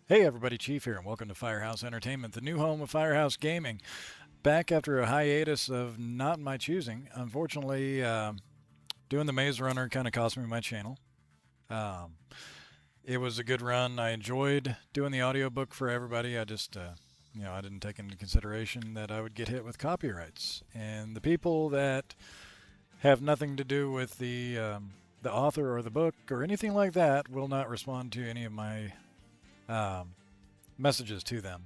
Hey everybody, Chief here, and welcome to Firehouse Entertainment, the new home of Firehouse Gaming. Back after a hiatus of not my choosing. Unfortunately, doing the Maze Runner kind of cost me my channel. Um, it was a good run. I enjoyed doing the audiobook for everybody. I just, I didn't take into consideration that I would get hit with copyrights. And the people that have nothing to do with the author or the book or anything like that will not respond to any of my messages to them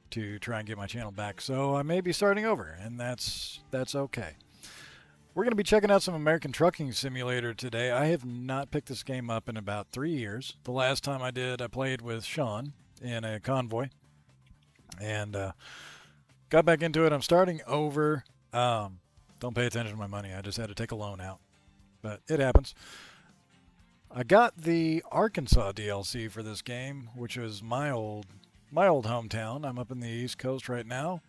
to try and get my channel back. So I may be starting over, and that's okay. We're going to be checking out some American Trucking Simulator today. I have not picked this game up in about 3 years. The last time I did, I played with Sean in a convoy, and got back into it. I'm starting over. Don't pay attention to my money. I just had to take a loan out, but it happens. I got the Arkansas DLC for this game, which is my old hometown. I'm up in the East Coast right now,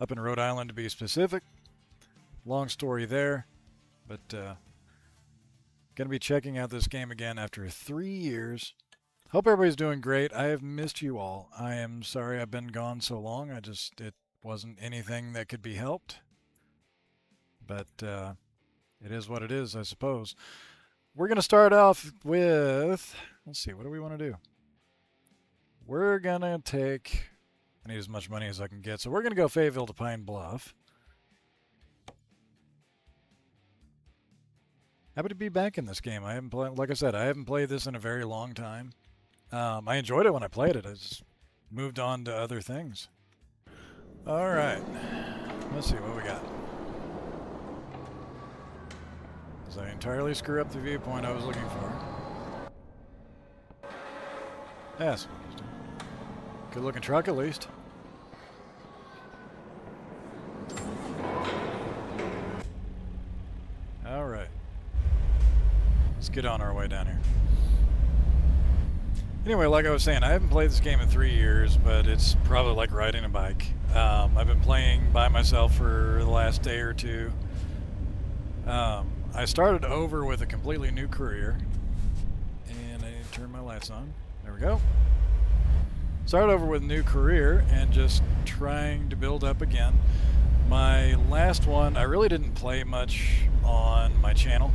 up in Rhode Island to be specific. Long story there, but gonna be checking out this game again after 3 years. Hope everybody's doing great. I have missed you all. I am sorry I've been gone so long. It wasn't anything that could be helped, but it is what it is, I suppose. We're going to start off with, let's see, what do we want to do? We're going to take, I need as much money as I can get, so we're going to go Fayetteville to Pine Bluff. Happy to be back in this game. I haven't played, like I said, I haven't played this in a very long time. I enjoyed it when I played it. I just moved on to other things. All right, let's see what we got. I entirely screw up the viewpoint I was looking for. That's what he's doing. Good looking truck at least. Alright. Let's get on our way down here. Anyway, like I was saying, I haven't played this game in 3 years, but it's probably like riding a bike. I've been playing by myself for the last day or two. I started over with a completely new career, and I need to turn my lights on. There we go. Started over with a new career and just trying to build up again. My last one, I really didn't play much on my channel,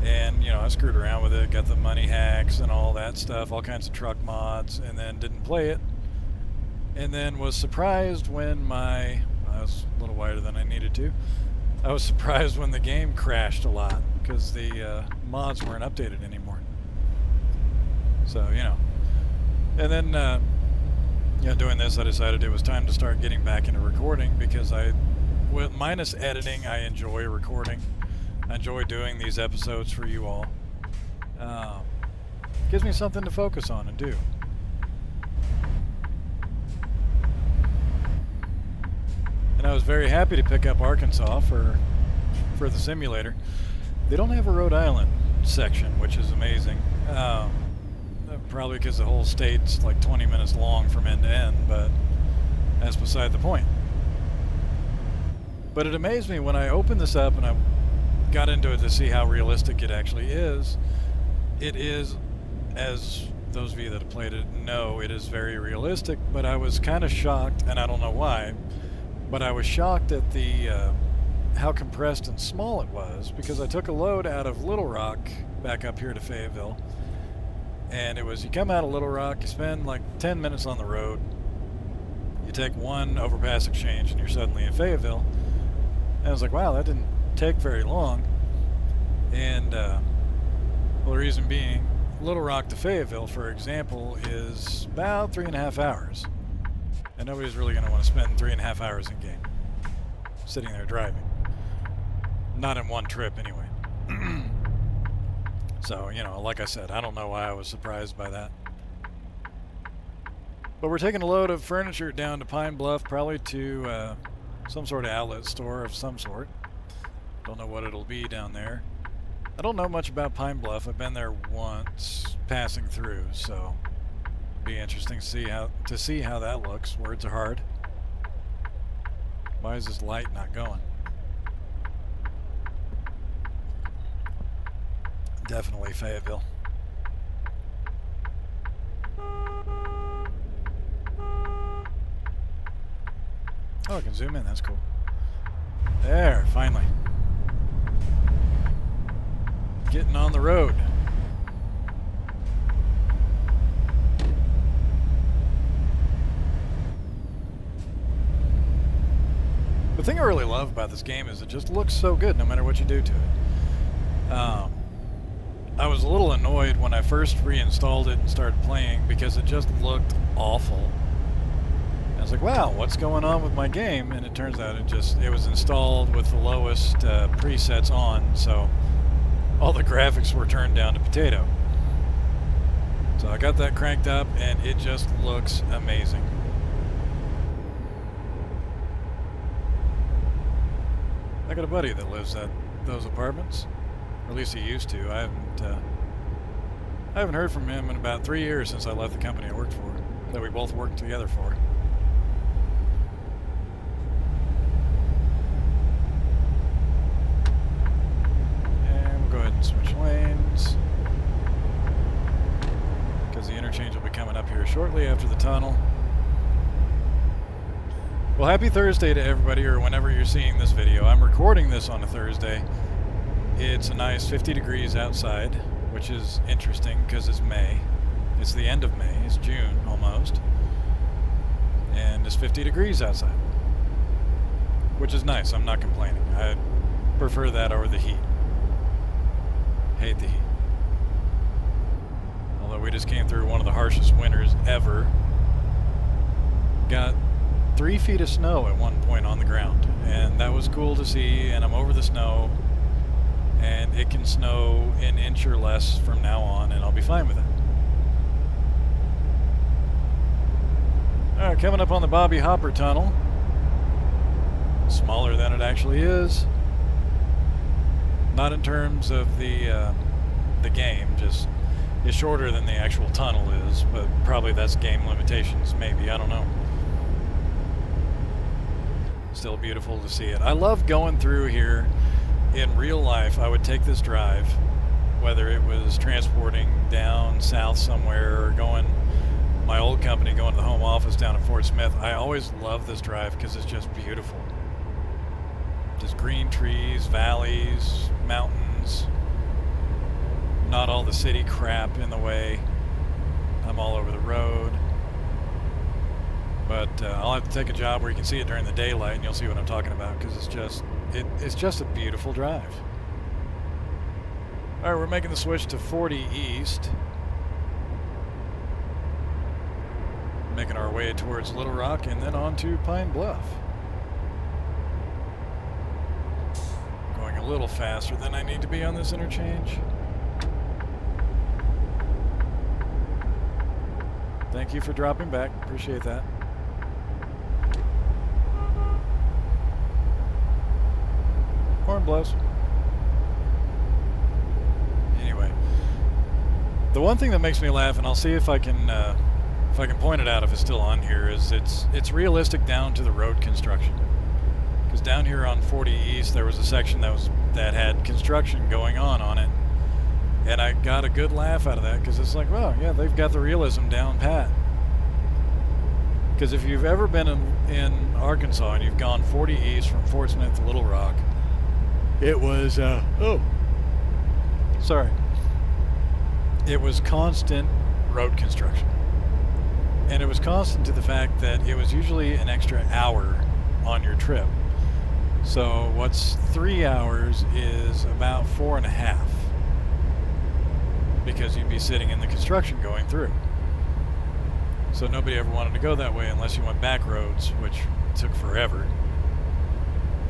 and I screwed around with it, got the money hacks and all that stuff, all kinds of truck mods, and then didn't play it, and then was surprised when I was a little wider than I needed to. I was surprised when the game crashed a lot because the mods weren't updated anymore. So, and then, doing this, I decided it was time to start getting back into recording because with minus editing, I enjoy recording. I enjoy doing these episodes for you all. Gives me something to focus on and do. And I was very happy to pick up Arkansas for the simulator. They don't have a Rhode Island section, which is amazing. Probably because the whole state's like 20 minutes long from end to end, but that's beside the point. But it amazed me when I opened this up and I got into it to see how realistic it actually is. It is, as those of you that have played it know, it is very realistic, but I was kind of shocked, and I don't know why, but I was shocked at the how compressed and small it was, because I took a load out of Little Rock back up here to Fayetteville, and it was, you come out of Little Rock, you spend like 10 minutes on the road, you take one overpass exchange, and you're suddenly in Fayetteville. And I was like, wow, that didn't take very long. And well, the reason being, Little Rock to Fayetteville, for example, is about 3.5 hours. And nobody's really going to want to spend 3.5 hours in game sitting there driving. Not in one trip, anyway. So, like I said, I don't know why I was surprised by that. But we're taking a load of furniture down to Pine Bluff, probably to some sort of outlet store of some sort. Don't know what it'll be down there. I don't know much about Pine Bluff. I've been there once, passing through, so be interesting to see how that looks. Words are hard. Why is this light not going? Definitely Fayetteville. Oh, I can zoom in. That's cool. There, finally. Getting on the road. The thing I really love about this game is it just looks so good no matter what you do to it. I was a little annoyed when I first reinstalled it and started playing because it just looked awful. I was like, wow, what's going on with my game? And it turns out it was installed with the lowest presets on, so all the graphics were turned down to potato. So I got that cranked up and it just looks amazing. I got a buddy that lives at those apartments, or at least he used to. I haven't heard from him in about 3 years since I left the company I worked for, that we both worked together for. And we'll go ahead and switch lanes, because the interchange will be coming up here shortly after the tunnel. Well, happy Thursday to everybody, or whenever you're seeing this video. I'm recording this on a Thursday. It's a nice 50 degrees outside, which is interesting because it's May. It's the end of May. It's June almost. And it's 50 degrees outside, which is nice. I'm not complaining. I prefer that over the heat. Hate the heat. Although we just came through one of the harshest winters ever. Got 3 feet of snow at one point on the ground, and that was cool to see. And I'm over the snow, and it can snow an inch or less from now on, and I'll be fine with it. Alright, coming up on the Bobby Hopper Tunnel. Smaller than it actually is. Not in terms of the game, just it's shorter than the actual tunnel is, but probably that's game limitations, maybe, I don't know. Still beautiful to see it. I love going through here. In real life, I would take this drive, whether it was transporting down south somewhere or going, my old company, going to the home office down at Fort Smith. I always love this drive because it's just beautiful. Just green trees, valleys, mountains, not all the city crap in the way. I'm all over the road. But I'll have to take a job where you can see it during the daylight, and you'll see what I'm talking about, because it's just a beautiful drive. All right, we're making the switch to 40 East, making our way towards Little Rock and then on to Pine Bluff. Going a little faster than I need to be on this interchange. Thank you for dropping back. Appreciate that. Horn blows. Anyway, the one thing that makes me laugh, and I'll see if I can point it out if it's still on here, is it's realistic down to the road construction. Because down here on 40 East, there was a section that had construction going on it, and I got a good laugh out of that because it's like, well, yeah, they've got the realism down pat. Because if you've ever been in Arkansas and you've gone 40 East from Fort Smith to Little Rock, it was, it was constant road construction. And it was constant to the fact that it was usually an extra hour on your trip. So what's 3 hours is about 4.5. Because you'd be sitting in the construction going through. So nobody ever wanted to go that way unless you went back roads, which took forever.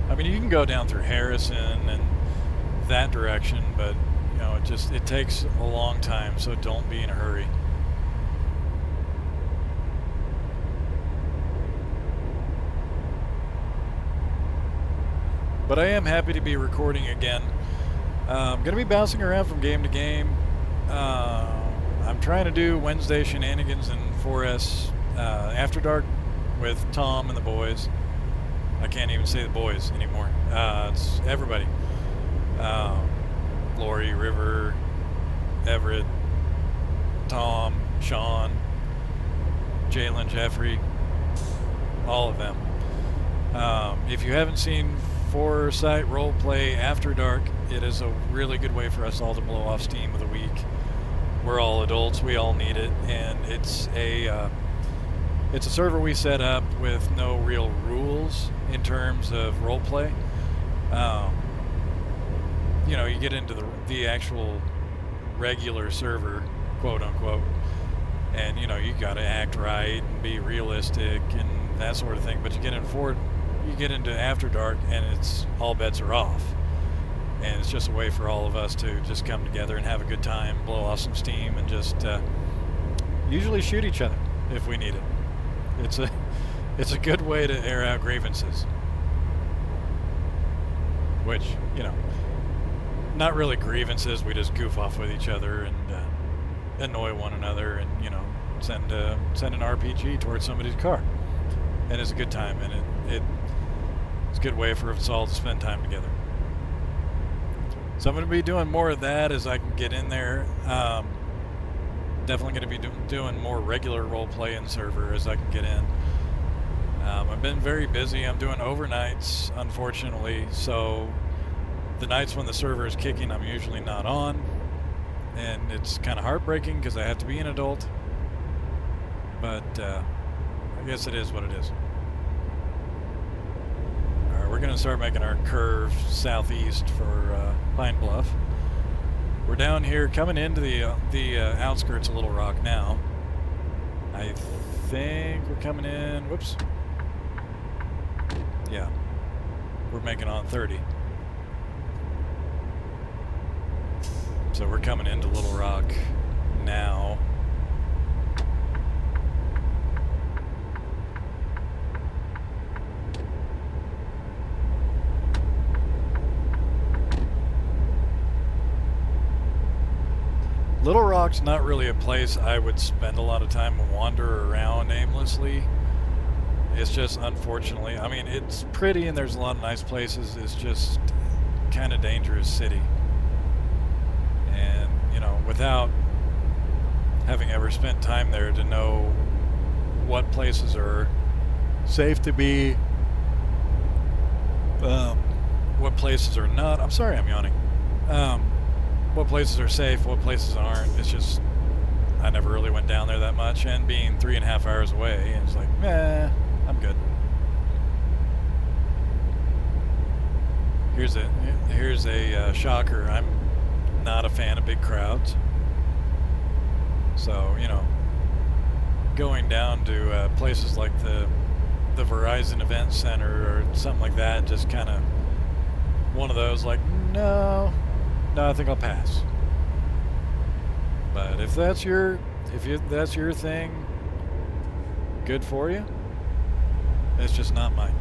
I mean, you can go down through Harrison and that direction, but you know, it takes a long time, so don't be in a hurry. But I am happy to be recording again. I'm going to be bouncing around from game to game. I'm trying to do Wednesday shenanigans in 4S After Dark with Tom and the boys. I can't even say the boys anymore. It's everybody. Lori, River, Everett, Tom, Sean, Jalen, Jeffrey, all of them. If you haven't seen Foresight Roleplay After Dark, it is a really good way for us all to blow off steam of the week. We're all adults, we all need it, and it's a server we set up with no real rules in terms of roleplay. You know, you get into the actual regular server, quote unquote, and you know you got to act right and be realistic and that sort of thing. But you get into After Dark, and it's all bets are off, and it's just a way for all of us to just come together and have a good time, blow off some steam, and just usually shoot each other if we need it. It's a good way to air out grievances, which, you know, not really grievances. We just goof off with each other and annoy one another, and you know, send an RPG towards somebody's car, and it's a good time, and it's a good way for us all to spend time together. So I'm going to be doing more of that as I can get in there. Definitely going to be doing more regular roleplay in server as I can get in. I've been very busy. I'm doing overnights, unfortunately, so the nights when the server is kicking, I'm usually not on, and it's kind of heartbreaking because I have to be an adult, but I guess it is what it is. Alright, we're going to start making our curve southeast for Pine Bluff. We're down here coming into the outskirts of Little Rock now. I think we're coming in, whoops. Yeah, we're making on 30. So we're coming into Little Rock now. Little Rock's not really a place I would spend a lot of time and wander around aimlessly. It's just, unfortunately, I mean, it's pretty and there's a lot of nice places. It's just kind of dangerous city. And, you know, without having ever spent time there to know what places are safe to be, what places are not. I'm sorry, I'm yawning. What places are safe, what places aren't. It's just, I never really went down there that much, and being 3.5 hours away, and it's like, I'm good. Here's a shocker. I'm not a fan of big crowds. So, you know, going down to places like the Verizon Event Center or something like that, just kind of one of those like, no, I think I'll pass. But if that's your thing, good for you. It's just not mine.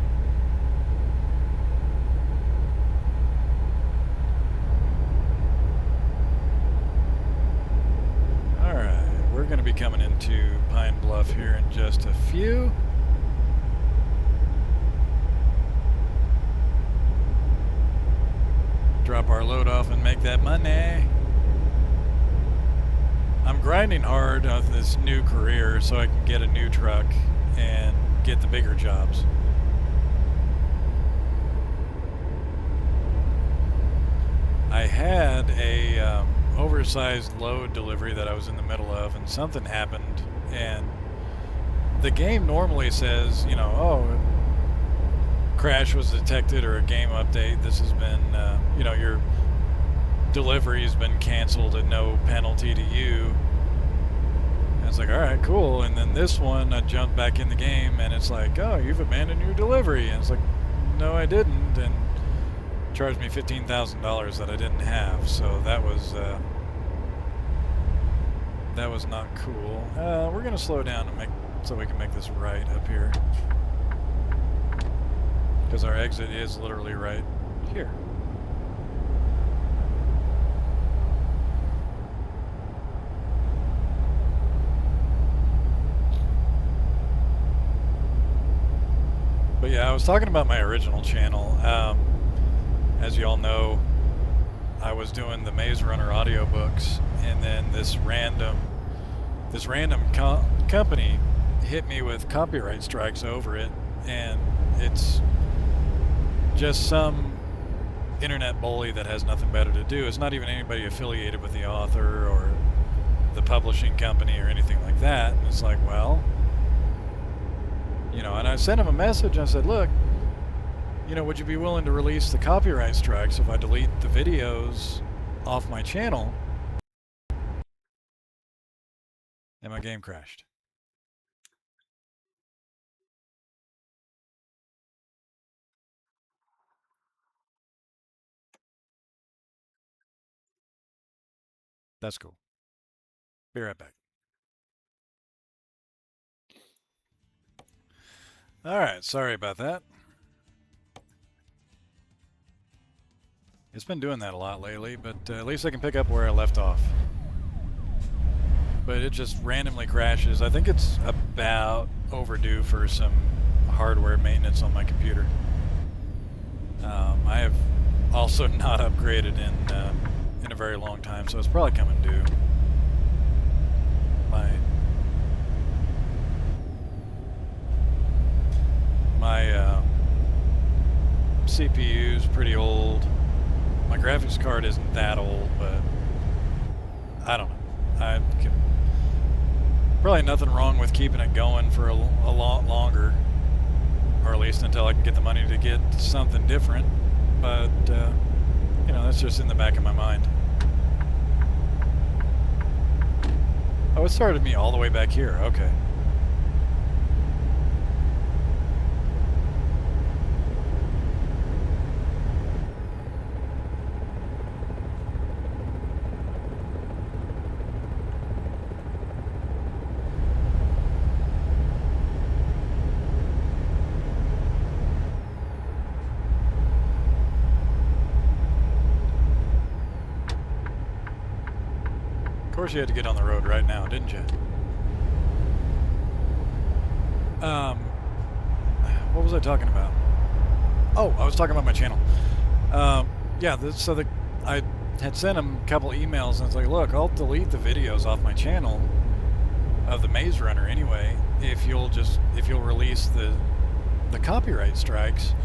Alright, we're going to be coming into Pine Bluff here in just a few. Drop our load off and make that money. I'm grinding hard on this new career so I can get a new truck and get the bigger jobs. I had a oversized load delivery that I was in the middle of, and something happened, and the game normally says, you know, oh, crash was detected or a game update. This has been, you know, your delivery has been canceled at no penalty to you. And it's like, all right, cool. And then this one, I jumped back in the game, and it's like, oh, you've abandoned your delivery. And it's like, no, I didn't. And charged me $15,000 that I didn't have. So that was not cool. We're gonna slow down and so we can make this right up here, because our exit is literally right here. But yeah, I was talking about my original channel. As you all know, I was doing the Maze Runner audiobooks, and then this random company hit me with copyright strikes over it, and it's just some internet bully that has nothing better to do. It's not even anybody affiliated with the author or the publishing company or anything like that. And it's like, well, you know, and I sent him a message and I said, look, you know, would you be willing to release the copyright strikes if I delete the videos off my channel? And my game crashed. That's cool. Be right back. All right, sorry about that. It's been doing that a lot lately, but at least I can pick up where I left off. But it just randomly crashes. I think it's about overdue for some hardware maintenance on my computer. I have also not upgraded in a very long time, so it's probably coming due. My CPU is pretty old. My graphics card isn't that old, but I don't know. Probably nothing wrong with keeping it going for a lot longer, or at least until I can get the money to get something different. But you know, that's just in the back of my mind. Oh, it started me all the way back here. Okay. Of course you had to get on the road right now, didn't you? What was I talking about? Oh, I was talking about my channel. Yeah, I had sent him a couple emails and it's like, look, I'll delete the videos off my channel of the Maze Runner anyway if you'll release the copyright strikes,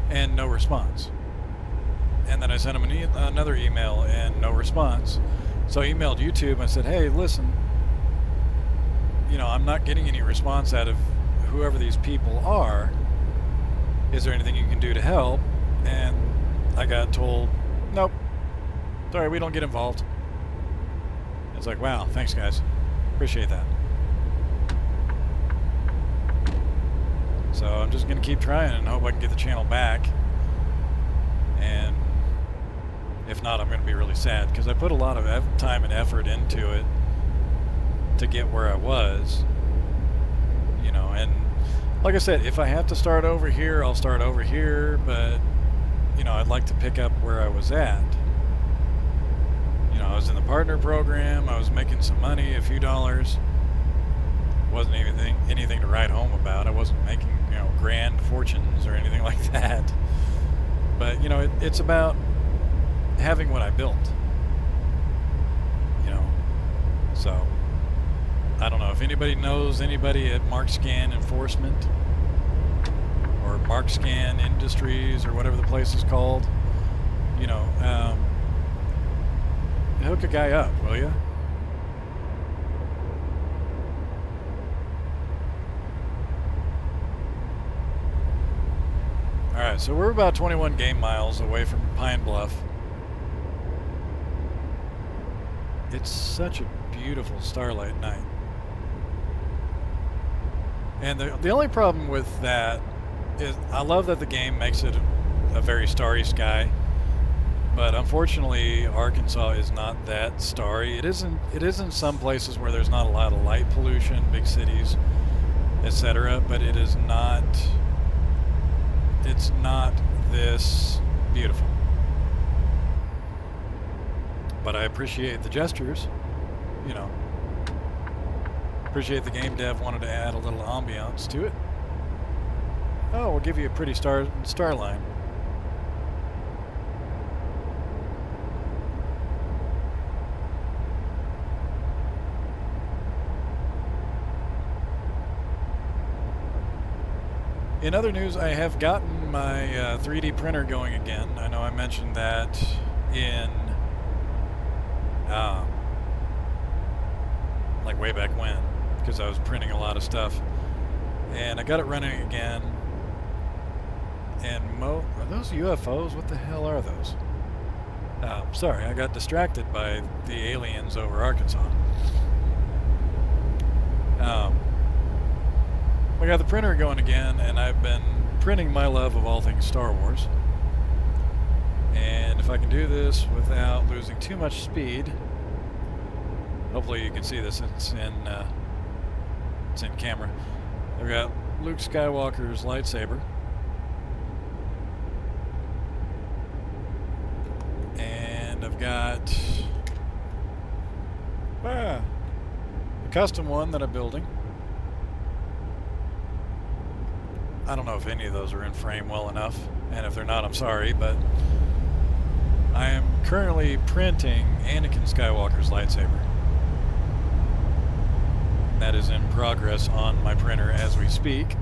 and no response. And then I sent him another email and no response. So I emailed YouTube and I said, hey, listen, you know, I'm not getting any response out of whoever these people are. Is there anything you can do to help? And I got told, nope, sorry, we don't get involved. It's like, wow, thanks guys, appreciate that. So I'm just gonna keep trying and hope I can get the channel back. And if not, I'm going to be really sad because I put a lot of time and effort into it to get where I was, you know. And like I said, if I have to start over here, I'll start over here, but you know, I'd like to pick up where I was at. You know, I was in the partner program, I was making some money, a few dollars. Wasn't anything to write home about. I wasn't making, you know, grand fortunes or anything like that. But you know, it's about having what I built, you know. So I don't know if anybody knows anybody at MarkScan Enforcement or MarkScan Industries or whatever the place is called, you know, hook a guy up, will you? Alright, so we're about 21 game miles away from Pine Bluff. It's such a beautiful starlight night. And the only problem with that is I love that the game makes it a very starry sky, but unfortunately Arkansas is not that starry. It isn't some places where there's not a lot of light pollution, big cities, etc., but it's not this beautiful. But I appreciate the gestures, you know. Appreciate the game dev wanted to add a little ambiance to it. Oh, we'll give you a pretty star line. In other news, I have gotten getting my 3D printer going again. I know I mentioned that in like way back when, because I was printing a lot of stuff, and I got it running again. And are those UFOs? What the hell are those? Sorry, I got distracted by the aliens over Arkansas. I got the printer going again, and I've been printing my love of all things Star Wars. And if I can do this without losing too much speed, hopefully you can see this. It's in camera. I've got Luke Skywalker's lightsaber, and I've got a custom one that I'm building. I don't know if any of those are in frame well enough, and if they're not, I'm sorry, but I am currently printing Anakin Skywalker's lightsaber. That is in progress on my printer as we speak,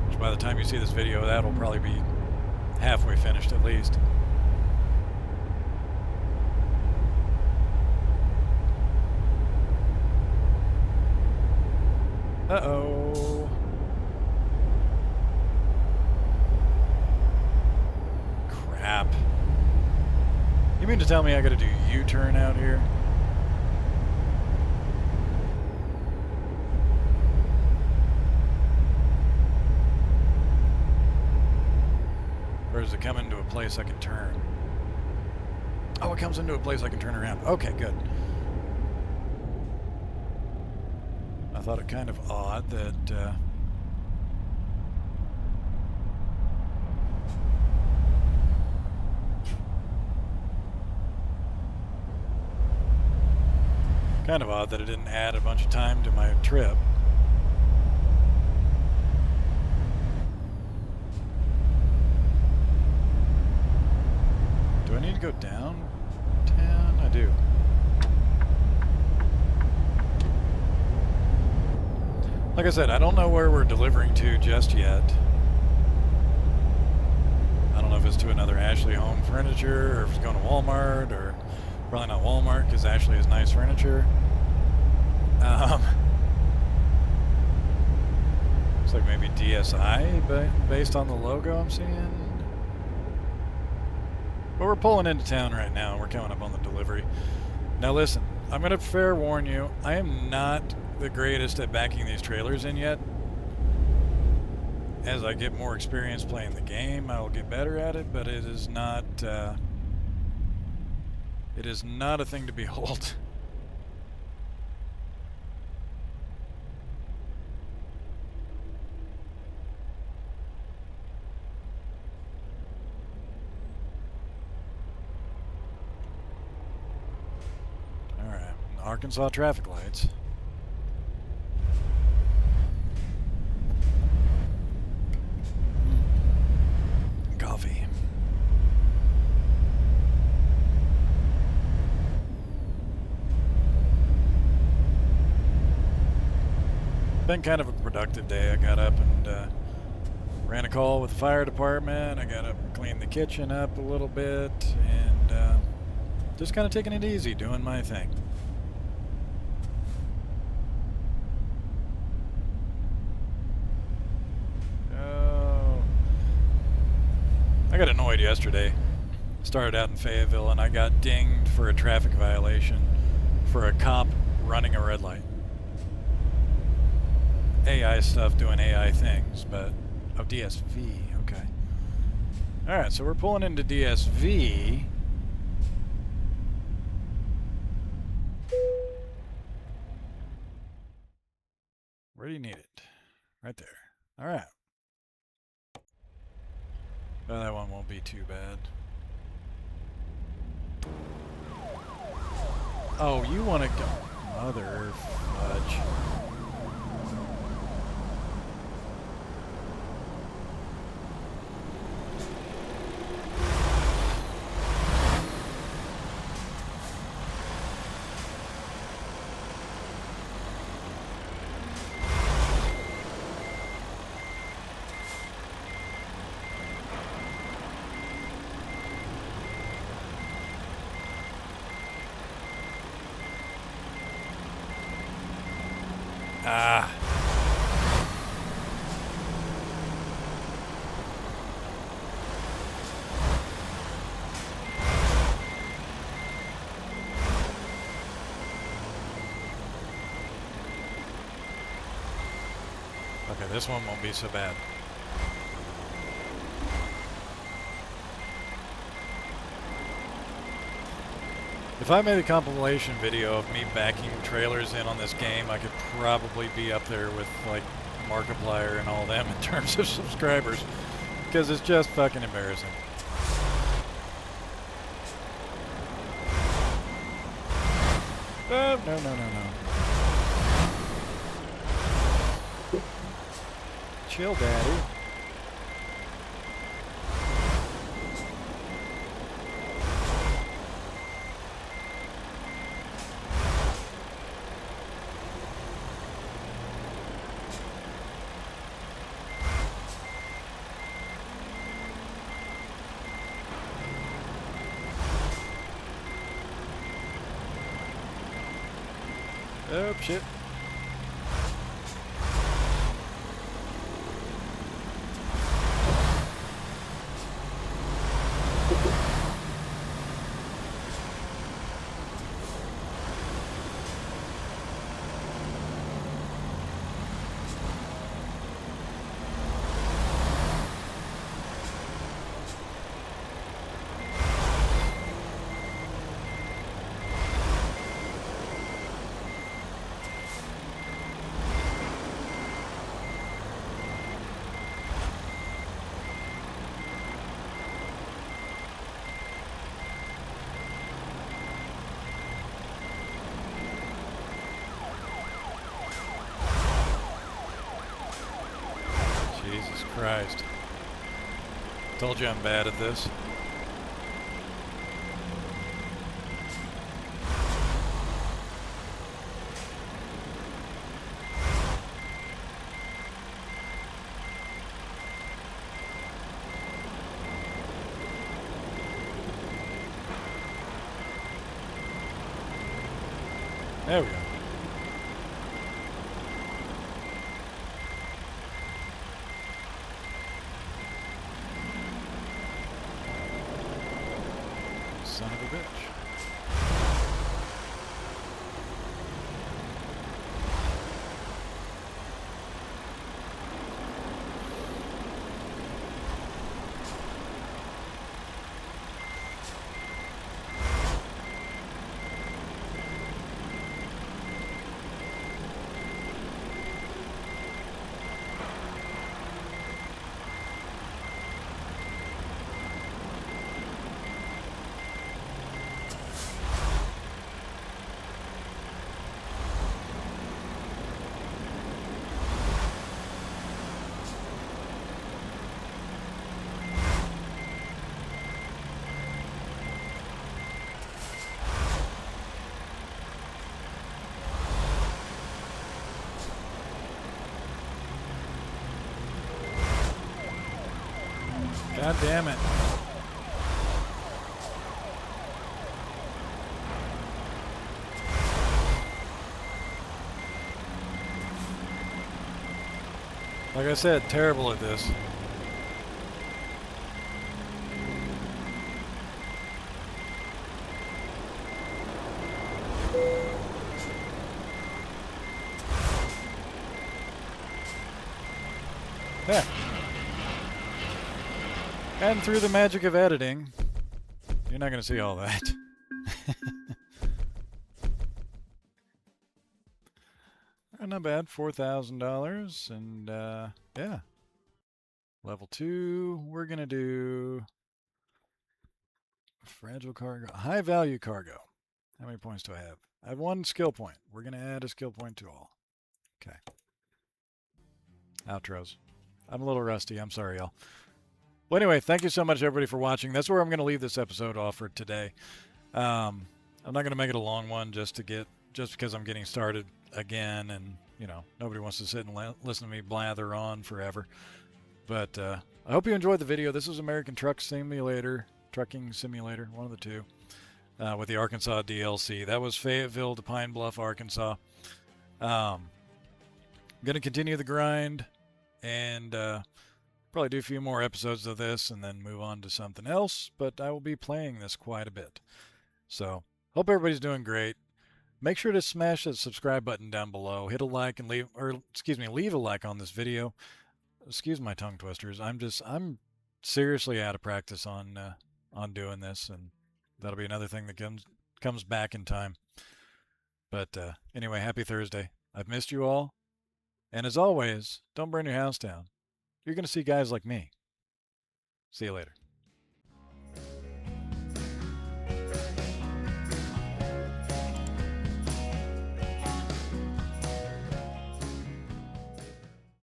which by the time you see this video, that'll probably be halfway finished at least. Uh-oh. Crap. You mean to tell me I gotta do U-turn out here? Or does it come into a place I can turn? Oh, it comes into a place I can turn around. Okay, good. I thought it kind of odd that it didn't add a bunch of time to my trip. Do I need to go downtown? I do. Like I said, I don't know where we're delivering to just yet. I don't know if it's to another Ashley Home Furniture, or if it's going to Walmart, or probably not Walmart, because Ashley is nice furniture. Looks like maybe DSI, based on the logo I'm seeing. But we're pulling into town right now, and we're coming up on the delivery. Now listen, I'm going to fair warn you, I am not the greatest at backing these trailers in yet. As I get more experience playing the game, I will get better at it, but it is not a thing to behold. Alright, Arkansas traffic lights. Coffee. Been kind of a productive day. I got up and ran a call with the fire department. I got up and cleaned the kitchen up a little bit, and just kind of taking it easy, doing my thing. I got annoyed yesterday. Started out in Fayetteville and I got dinged for a traffic violation for a cop running a red light. AI stuff doing AI things, but oh, DSV, okay. Alright, so we're pulling into DSV. Where do you need it? Right there. Alright. Oh, that one won't be too bad. Oh, you want to go... Mother fudge. Ah. Okay, this one won't be so bad. If I made a compilation video of me backing trailers in on this game, I could probably be up there with like Markiplier and all them in terms of subscribers, because it's just fucking embarrassing. Oh, no, no, no, no. Chill, daddy. Oh, shit. Jesus Christ. Told you I'm bad at this. There we go. Son of a bitch. God damn it. Like I said, terrible at this. Yeah. And through the magic of editing, you're not going to see all that. Not bad, $4,000, and yeah. Level 2, we're going to do fragile cargo, high value cargo. How many points do I have? I have 1 skill point. We're going to add a skill point to all. Okay. Outros. I'm a little rusty. I'm sorry, y'all. Well, anyway, thank you so much, everybody, for watching. That's where I'm going to leave this episode off for today. I'm not going to make it a long one just because I'm getting started again, and you know nobody wants to sit and listen to me blather on forever. But I hope you enjoyed the video. This is American Trucking Simulator, one of the two, with the Arkansas DLC. That was Fayetteville to Pine Bluff, Arkansas. I'm going to continue the grind and probably do a few more episodes of this and then move on to something else, but I will be playing this quite a bit. So, hope everybody's doing great. Make sure to smash that subscribe button down below. Hit a like and leave a like on this video. Excuse my tongue twisters. I'm seriously out of practice on doing this, and that'll be another thing that comes back in time. But anyway, happy Thursday. I've missed you all. And as always, don't burn your house down. You're going to see guys like me. See you later.